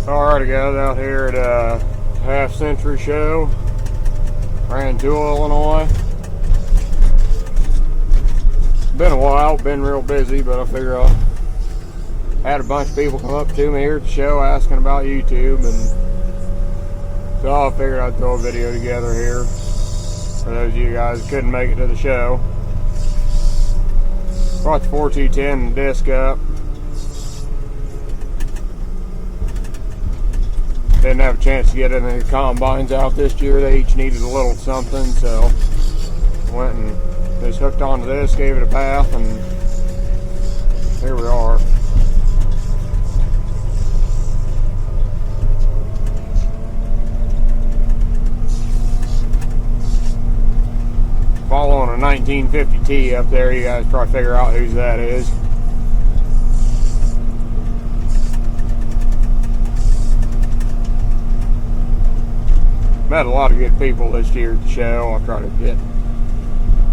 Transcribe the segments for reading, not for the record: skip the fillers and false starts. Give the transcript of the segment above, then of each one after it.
Alrighty guys, out here at a Half Century show, Rantoul, Illinois. Been a while, been real busy, but I figure I had a bunch of people come up to me here at the show asking about YouTube, and so I figured I'd throw a video together here for those of you guys who couldn't make it to the show. Brought the 4210 disc up. Didn't have a chance to get any of the combines out this year. They each needed a little something, so went and just hooked onto this, gave it a bath, and here we are. Following a 1950T up there, you guys probably figure out whose that is. Met a lot of good people this year at the show. I'll try to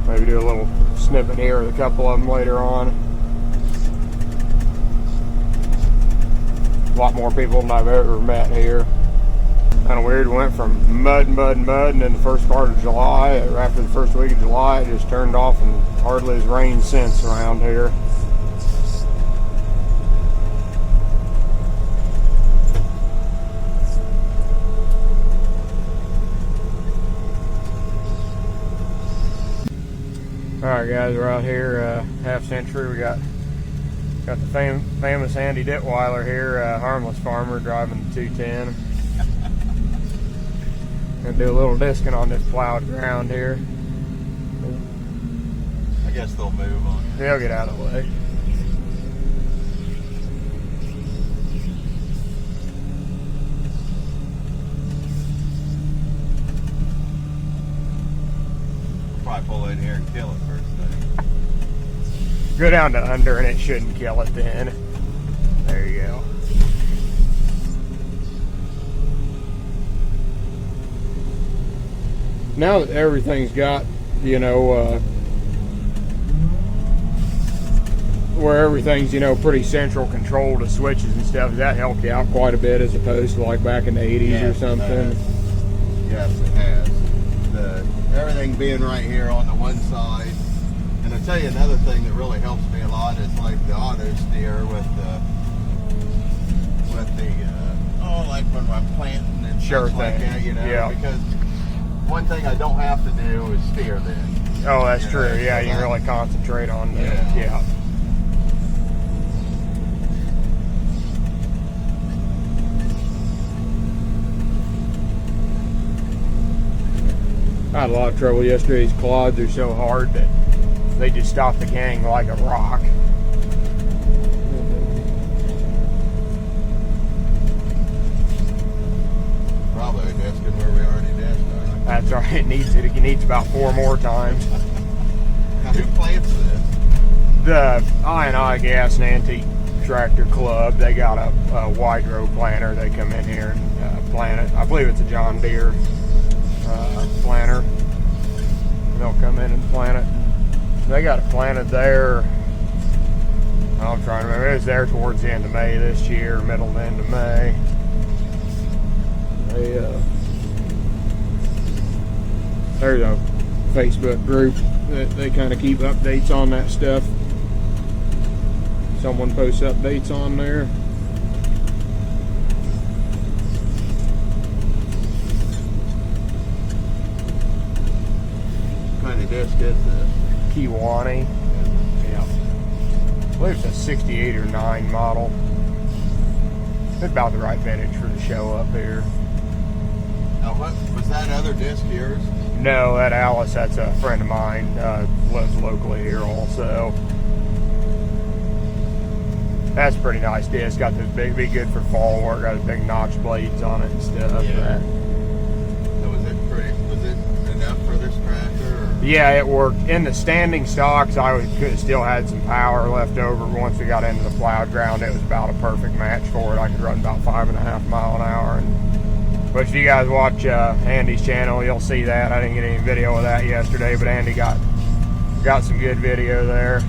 maybe do a little snippet here with a couple of them later on. A lot more people than I've ever met here. Kind of weird. We went from mud, and in the first part of July, or after the first week of July, it just turned off and hardly has rained since around here. Alright guys, we're out here, Half Century. We got the famous Andy Ditweiler here, harmless farmer, driving the 210. Gonna do a little discing on this plowed ground here. I guess they'll move on. They'll get out of the way. Probably pull in here and kill it first thing. Go down to under and it shouldn't kill it then. There you go. Now that everything's got, you know, where everything's, you know, pretty central control to switches and stuff, does that help you out quite a bit as opposed to like back in the 80s yes, or something? Yes, it has. Everything being right here on the one side. And I'll tell you another thing that really helps me a lot is like the auto steer with the like when I'm planting and sure stuff like that, you know, yeah. Because one thing I don't have to do is steer then. Oh, that's true. Know, yeah, you can really concentrate on that. Yeah. I had a lot of trouble yesterday. These clods are so hard that they just stop the gang like a rock. Probably disking where we already dished. That's right. It needs it. It needs about 4 more times. Now, who plants this? The I&I Gas and Antique Tractor Club. They got a wide row planter. They come in here and plant it. I believe it's a John Deere planter. They'll come in and plant it. They got it planted there. I'm trying to remember. It was there towards the end of May this year, middle to end of May. There's a Facebook group that they kind of keep updates on that stuff. Someone posts updates on there. Disc is the Kiwani. Yeah. I believe it's a 68 or 9 model. It's about the right vintage for the show up here. Now, what was that other disc yours? No, that Alice, that's a friend of mine, lives locally here also. That's a pretty nice disc. Got this be good for fall work. Got big notch blades on it and stuff. Yeah. So was it enough for this tractor? Or? Yeah, it worked. In the standing stocks, I could have still had some power left over. Once we got into the plowed ground, it was about a perfect match for it. I could run about 5.5 miles an hour. But if you guys watch Andy's channel, you'll see that. I didn't get any video of that yesterday, but Andy got some good video there.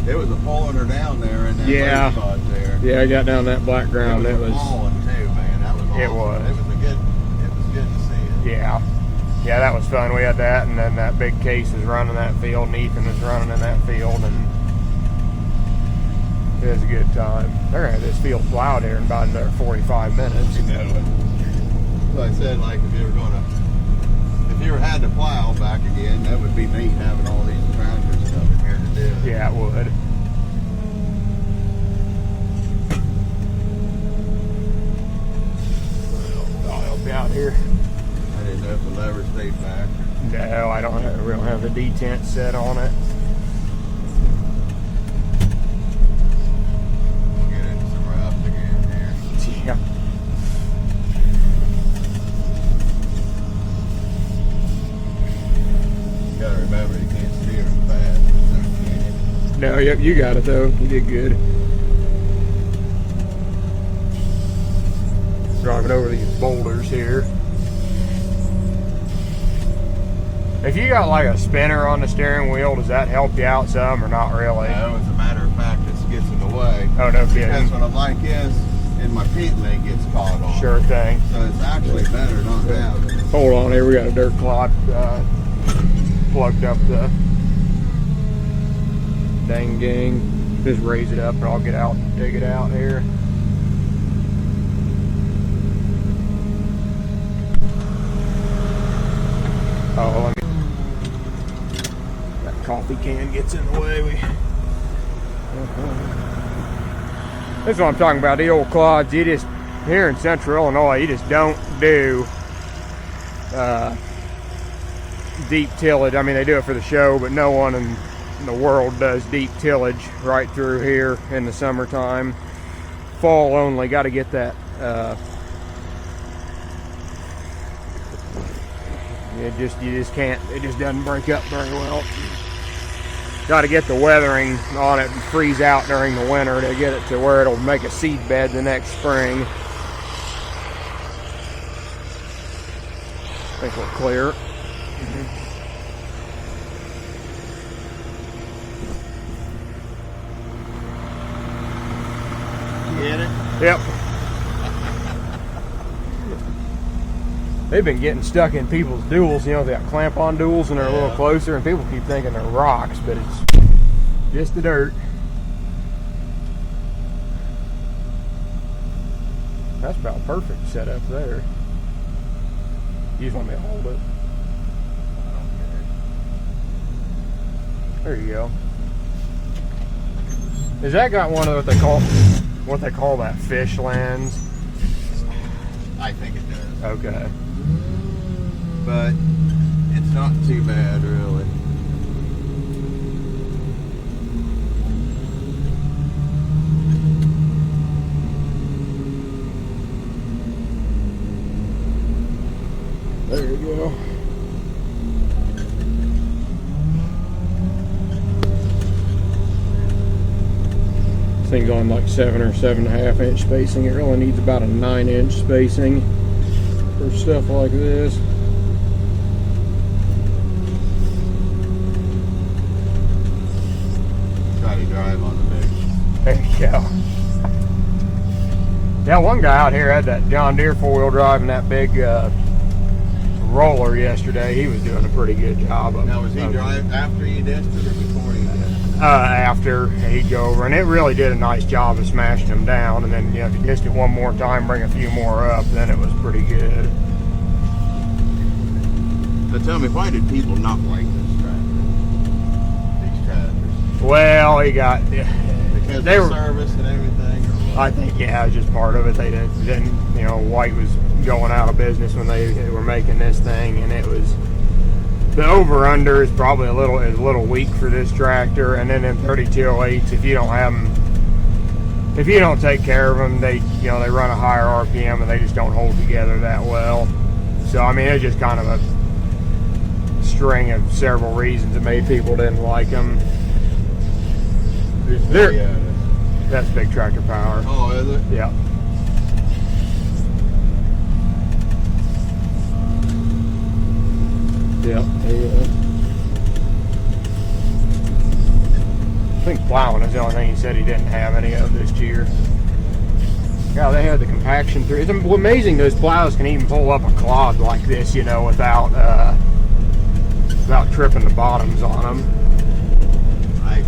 It was a pulling her down there in that Yeah. spot there. Yeah, I got down that black ground. It was. Falling too, man. That was awesome. It was. It was good to see it. Yeah. Yeah, that was fun. We had that, and then that big case was running that field, and Ethan was running in that field, and it was a good time. They're gonna have this field plowed here in about another 45 minutes. You know it. So I said, like, if you ever had to plow back again, that would be neat having all these tractors stuff in here to do it. Yeah, it would. I'll help you out here. I didn't know if the lever stayed back. No, I don't. We don't have the detent set on it. Get into some rough again here. Yeah. You gotta remember, you can't steer them fast. No, yep, you got it though. You did good. Driving over these boulders here. If you got like a spinner on the steering wheel, does that help you out some or not really? No, as a matter of fact, this gets in the way. Oh, no kidding. Because what I'm like is, and my pit leg gets caught on. Sure thing. So it's actually better not to have it. Hold on here, we got a dirt clod plugged up the dang gang. Just raise it up and I'll get out and dig it out here. Oh, let me. That coffee can gets in the way. This is what I'm talking about. The old clods. You just here in Central Illinois, you just don't do deep tillage. I mean, they do it for the show, but no one in the world does deep tillage right through here in the summertime. Fall only. Got to get that. You just can't. It just doesn't break up very well. Got to get the weathering on it and freeze out during the winter to get it to where it'll make a seed bed the next spring. I think we're clear. Get it? Yep. They've been getting stuck in people's duals. You know, they got clamp-on duals and they're a little closer, and people keep thinking they're rocks, but it's just the dirt. That's about perfect setup there. You just want me to hold it. There you go. Has that got one of what they call that fish lens? I think it does. Okay. But it's not too bad, really. There you go. This thing's on like 7 or 7.5 inch spacing. It really needs about a 9 inch spacing for stuff like this. Try to drive on the big. There you go. Yeah, one guy out here had that John Deere 4-wheel drive and that big roller yesterday. He was doing a pretty good job of it. Now, was he drive after you dissed it or before you dissed it? After he'd go over, and it really did a nice job of smashing them down. And then, you know, if you dissed it one more time, bring a few more up, then it was pretty good. So tell me, why did people not like this tractor? These tractors? Well, he got Because they of were. service and everything? Or what? I think yeah, it was just part of it. They didn't, you know, White was going out of business when they were making this thing, and it was. The over/under is probably a little weak for this tractor, and then in 3208s, if you don't have them, if you don't take care of them, they run a higher RPM and they just don't hold together that well. So I mean, it's just kind of a string of several reasons that made people didn't like them. That's big tractor power. Oh, is it? Yeah. Yep. I think plowing is the only thing he said he didn't have any of this year. Yeah, they had the compaction through. It's amazing those plows can even pull up a clod like this, you know, without tripping the bottoms on them. I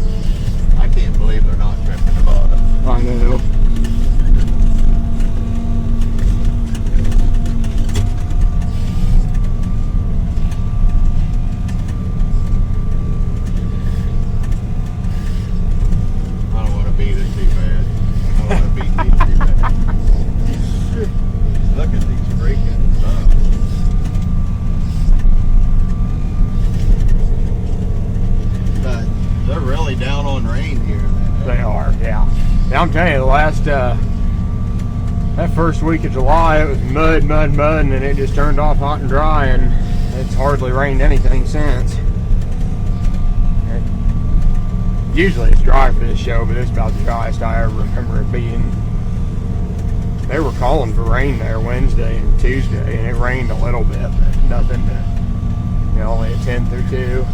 can't believe they're not tripping the bottom. I know. I don't want to beat it too bad. I don't want to beat these too bad. Look at these freaking stumps. But they're really down on rain here. They are, yeah. Now I'm telling you, the last that first week of July, it was mud, and then it just turned off hot and dry, and it's hardly rained anything since. Usually it's dry for this show, but it's about the driest I ever remember it being. They were calling for rain there Wednesday and Tuesday, and it rained a little bit, but nothing to, only a 10 through 2.